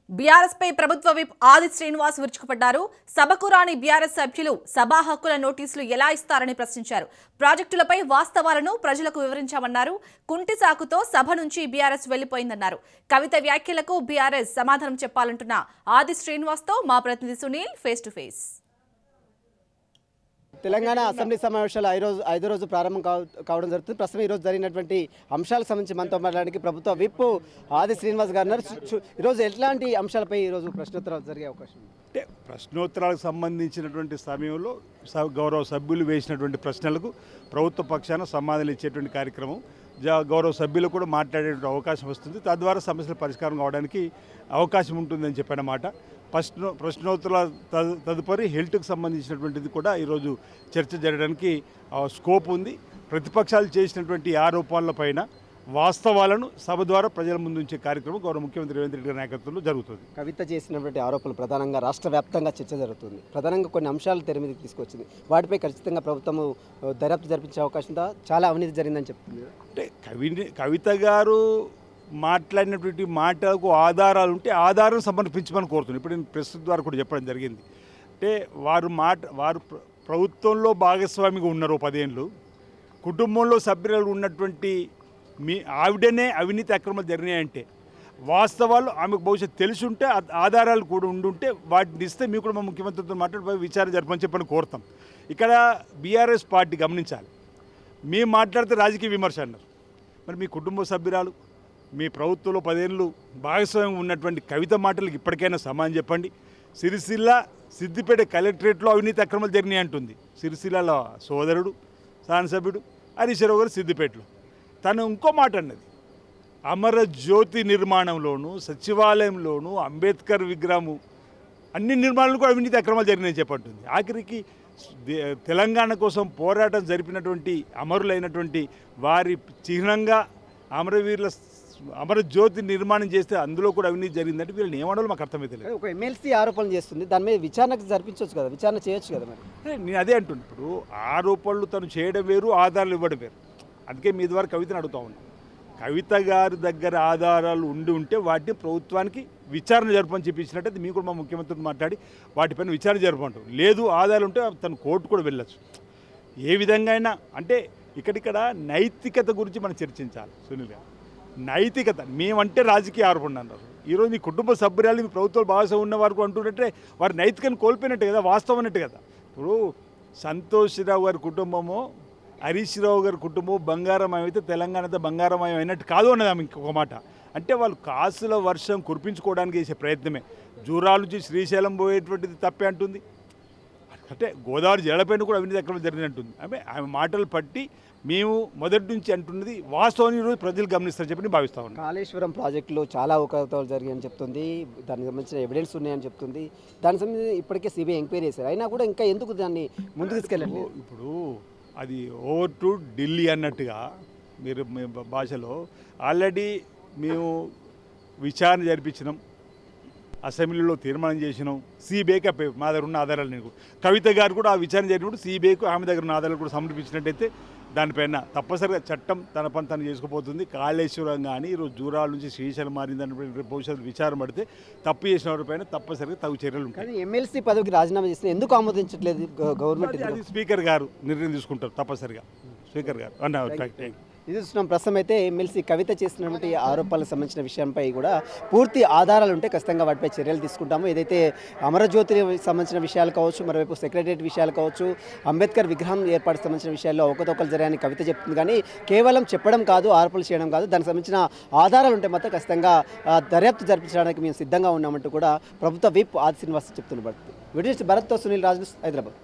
BRS పై ప్రభుత్వ whip ఆది శ్రీనివాస్ విరుచుకుపడ్డారు. సభకు రాని బీఆర్ఎస్ సభ్యులు సభా హక్కుల నోటీసులు ఎలా ఇస్తారని ప్రశ్నించారు. ప్రాజెక్టులపై వాస్తవాలను ప్రజలకు వివరించామన్నారు. కుంటి సాకుతో సభ నుంచి బీఆర్ఎస్ వెళ్లిపోయిందన్నారు. కవిత వ్యాఖ్యలకు బీఆర్ఎస్ సమాధానం చెప్పాలంటున్న ఆది శ్రీనివాస్ తో మా ప్రతినిధి Sunil face to face. Telangana assembly సమావేశాలు ఐదో రోజు ప్రారంభం కావడం జరుగుతుంది. ప్రస్తుతం ఈరోజు జరిగినటువంటి అంశాలకు సంబంధించి మనతో మాట్లాడడానికి ప్రభుత్వ విప్ ఆది శ్రీనివాస్ గారు ఉన్నారు. ఈరోజు ఎట్లాంటి అంశాలపై ఈరోజు ప్రశ్నోత్తరాలు జరిగే అవకాశం అంటే ప్రశ్నోత్తరాలకు సంబంధించినటువంటి సమయంలో గౌరవ సభ్యులు వేసినటువంటి ప్రశ్నలకు ప్రభుత్వ పక్షాన సమాధానాలు ఇచ్చేటువంటి కార్యక్రమం గౌరవ సభ్యులు కూడా మాట్లాడేటువంటి అవకాశం వస్తుంది. తద్వారా సమస్యల పరిష్కారం కావడానికి అవకాశం ఉంటుందని చెప్పినమాట. ప్రశ్నోత్తరాల తదుపరి హెల్త్కు సంబంధించినటువంటిది కూడా ఈరోజు చర్చ జరగడానికి స్కోప్ ఉంది. ప్రతిపక్షాలు చేసినటువంటి ఆరోపణలపైన వాస్తవాలను సభ ద్వారా ప్రజల ముందు ఉంచే కార్యక్రమం గౌరవ ముఖ్యమంత్రి రేవంత్ రెడ్డి గారి నాయకత్వంలో జరుగుతుంది. కవిత చేసినటువంటి ఆరోపణలు ప్రధానంగా రాష్ట్ర వ్యాప్తంగా చర్చ జరుగుతుంది. ప్రధానంగా కొన్ని అంశాలు తెర మీదకి తీసుకొచ్చింది. వాటిపై ఖచ్చితంగా ప్రభుత్వం దర్యాప్తు జరిపించే అవకాశం ఉందా? చాలా అవినీతి జరిగిందని చెప్తుంది. అంటే కవిత గారు మాట్లాడినటువంటి మాటలకు ఆధారాలు ఉంటే ఆధారం సమర్పించమని కోరుతుంది. ఇప్పుడు నేను ప్రెస్ ద్వారా కూడా చెప్పడం జరిగింది. అంటే వారు ప్రభుత్వంలో భాగస్వామిగా ఉన్నారు 10 ఏళ్ళు. కుటుంబంలో సభ్యులు ఉన్నటువంటి మీ ఆవిడనే అవినీతి అక్రమాలు జరిగినాయంటే వాస్తవాలు ఆమెకు భవిష్యత్తు తెలిసి ఉంటే ఆధారాలు కూడా ఉండుంటే వాటిని ఇస్తే మీకు కూడా మా ముఖ్యమంత్రితో మాట్లాడి విచారణ జరపని చెప్పని కోరుతాం. ఇక్కడ బీఆర్ఎస్ పార్టీ గమనించాలి. మేము మాట్లాడితే రాజకీయ విమర్శ అన్నారు. మరి మీ కుటుంబ సభ్యురాలు మీ ప్రభుత్వంలో 10 ఏళ్ళు భాగస్వామ్యం ఉన్నటువంటి కవిత మాటలకు ఇప్పటికైనా సమాధానం చెప్పండి. సిద్దిపేట కలెక్టరేట్లో అవినీతి అక్రమాలు జరిగినాయి అంటుంది. సిరిసిల్లలో సోదరుడు శాసనసభ్యుడు హరీష్ రావు గారు సిద్దిపేటలో తను ఇంకో మాట అన్నది. అమరజ్యోతి నిర్మాణంలోనూ సచివాలయంలోనూ అంబేద్కర్ విగ్రహము అన్ని నిర్మాణాలు కూడా అవినీతి అక్రమాలు జరిగినాయని చెప్పంటుంది. ఆఖరికి తెలంగాణ కోసం పోరాటం జరిపినటువంటి అమరులైనటువంటి వారి చిహ్నంగా అమరజ్యోతి నిర్మాణం చేస్తే అందులో కూడా అవినీతి జరిగిందంటే వీళ్ళని ఏమనాలో మాకు అర్థమైతే లేదు. ఒక ఎమ్మెల్సీ ఆరోపణలు చేస్తుంది, దాని మీద విచారణకు జరిపించవచ్చు కదా, విచారణ చేయొచ్చు కదా. మరి నేను అదే అంటున్నాను. ఇప్పుడు ఆరోపణలు తను చేయడం వేరు, ఆధారాలు ఇవ్వడం వేరు. అందుకే మీ ద్వారా కవితను అడుగుతా ఉన్నాను. కవిత గారి దగ్గర ఆధారాలు ఉంటే వాటిని ప్రభుత్వానికి విచారణ జరపని చెప్పించినట్టు మీకు కూడా మా ముఖ్యమంత్రితో మాట్లాడి వాటిపైన విచారణ జరపంటారు. లేదు ఆధారాలు ఉంటే తను కోర్టు కూడా వెళ్ళచ్చు. ఏ విధంగా అయినా అంటే ఇక్కడ నైతికత గురించి మనం చర్చించాలి. సునీల్ గారు, నైతికత మేమంటే రాజకీయ ఆరోపణ అన్నారు. ఈరోజు మీ కుటుంబ సభ్యురాలు మీ ప్రభుత్వాలు భాగస్వామ్యం ఉన్న వారికి అంటున్నట్టే వారి నైతికను కోల్పోయినట్టు కదా, వాస్తవం అన్నట్టు కదా. ఇప్పుడు సంతోష్ రావు గారి కుటుంబము హరీష్ రావు గారి కుటుంబం బంగారమయం అయితే తెలంగాణతో బంగారమయం అయినట్టు కాదు అన్నది ఆమె ఇంకొక మాట. అంటే వాళ్ళు కాసుల వర్షం కురిపించుకోవడానికి చేసే ప్రయత్నమే. జూరాల నుంచి శ్రీశైలం పోయేటువంటిది తప్పే అంటుంది. అంటే గోదావరి జలపైన కూడా అవినీతి అక్రమం జరిగినట్టుంది. అంటే ఆమె మాటలు పట్టి మేము మొదటి నుంచి అంటున్నది వాస్తవాన్ని ఈరోజు ప్రజలు గమనిస్తారని చెప్పి భావిస్తా ఉన్నాం. కాళేశ్వరం ప్రాజెక్టులో చాలా అవకతవకలు జరిగాయని చెప్తుంది. దానికి సంబంధించిన ఎవిడెన్స్ ఉన్నాయని చెప్తుంది. దానికి సంబంధించి ఇప్పటికే సిబిఐ ఎంక్వైరీ చేశారు. అయినా కూడా ఇంకా ఎందుకు దాన్ని ముందుకు తీసుకెళ్ళండి? ఇప్పుడు అది ఓవర్ టు ఢిల్లీ అన్నట్టుగా మీరు మీ భాషలో ఆల్రెడీ మేము విచారణ జరిపించినాం, అసెంబ్లీలో తీర్మానం చేసినాం. సిబిఐకి మా దగ్గర ఉన్న ఆధారాలు నీకు కవిత గారు కూడా ఆ విచారణ జరిగినప్పుడు సిబిఐకి ఆమె దగ్గర ఉన్న ఆధారాలు కూడా సమర్పించినట్టయితే దానిపైన తప్పనిసరిగా చట్టం తన పని తను చేసుకుపోతుంది. కాళేశ్వరం కానీ ఈరోజు జూరాల నుంచి శ్రీశైలం మారిందని భవిష్యత్తు విచారణ పడితే తప్పు చేసిన వారిపైన తప్పనిసరిగా తగు చర్యలు ఉంటాయి. ఎమ్మెల్సీ పదవికి రాజీనామా చేస్తే ఎందుకు ఆమోదించట్లేదు గవర్నమెంట్? అది స్పీకర్ గారు నిర్ణయం తీసుకుంటారు తప్పనిసరిగా. స్పీకర్ గారు ఇది చూస్తున్నాం. ప్రస్తుతం అయితే ఎమ్మెల్సీ కవిత చేసినటువంటి ఆరోపణలకు సంబంధించిన విషయంపై కూడా పూర్తి ఆధారాలు ఉంటే ఖచ్చితంగా వాటిపై చర్యలు తీసుకుంటాము. ఏదైతే అమరజ్యోతికి సంబంధించిన విషయాలు కావచ్చు, మరోవైపు సెక్రటరియట్ విషయాలు కావచ్చు, అంబేద్కర్ విగ్రహం ఏర్పాటుకు సంబంధించిన విషయాల్లో అవకతవకలు జరిగాయని కవిత చెప్తుంది. కానీ కేవలం చెప్పడం కాదు, ఆరోపణలు చేయడం కాదు, దానికి సంబంధించిన ఆధారాలు ఉంటే మాత్రం ఖచ్చితంగా దర్యాప్తు జరిపించడానికి మేము సిద్ధంగా ఉన్నామంటూ కూడా ప్రభుత్వ విప్ ఆది శ్రీనివాస్ చెప్తున్న. వీడియో భరత్తో సునీల్ రాజు, హైదరాబాద్.